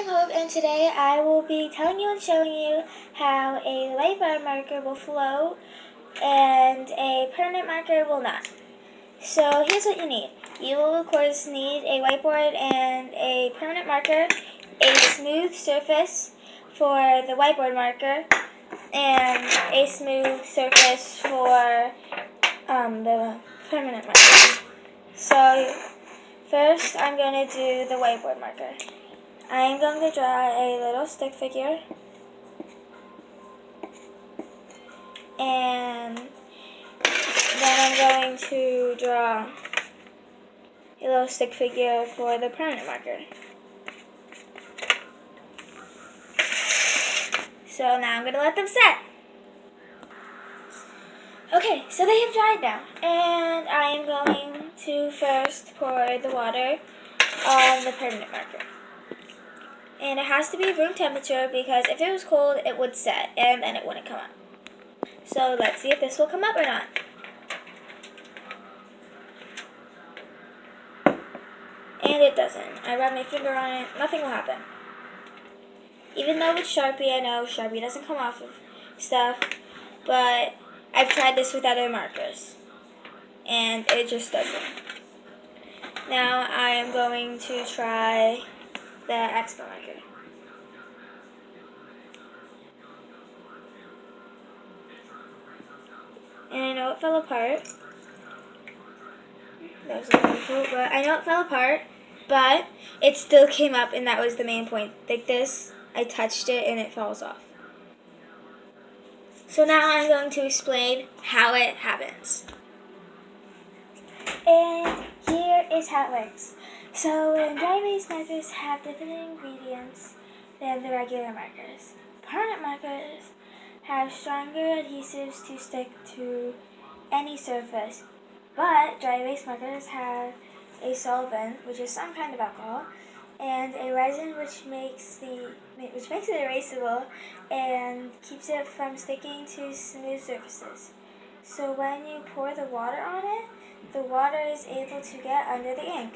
I'm Hope, and today I will be telling you and showing you how a whiteboard marker will float and a permanent marker will not. So here's what you need. You will of course need a whiteboard and a permanent marker, a smooth surface for the whiteboard marker, and a smooth surface for the permanent marker. So first I'm going to do the whiteboard marker. I'm going to draw a little stick figure, and then I'm going to draw a little stick figure for the permanent marker. So now I'm going to let them set. Okay, so they have dried now, and I am going to first pour the water on the permanent marker. And it has to be room temperature because if it was cold, it would set and then it wouldn't come up. So let's see if this will come up or not. And it doesn't. I rub my finger on it, nothing will happen. Even though it's Sharpie, I know Sharpie doesn't come off of stuff, but I've tried this with other markers, and it just doesn't. Now I am going to try the Expo marker. And I know it fell apart. That was a little cool, but I know it fell apart, but it still came up, and that was the main point. Like this, I touched it and it falls off. So now I'm going to explain how it happens. And here is how it works. So when dry erase markers have different ingredients than the regular markers. Permanent markers have stronger adhesives to stick to any surface, but dry erase markers have a solvent, which is some kind of alcohol, and a resin which makes it erasable and keeps it from sticking to smooth surfaces. So when you pour the water on it, the water is able to get under the ink.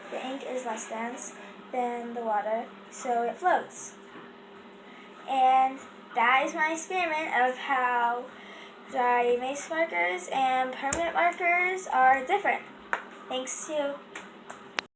The ink is less dense than the water, so it floats. And that is my experiment of how dry erase markers and permanent markers are different. Thanks to you.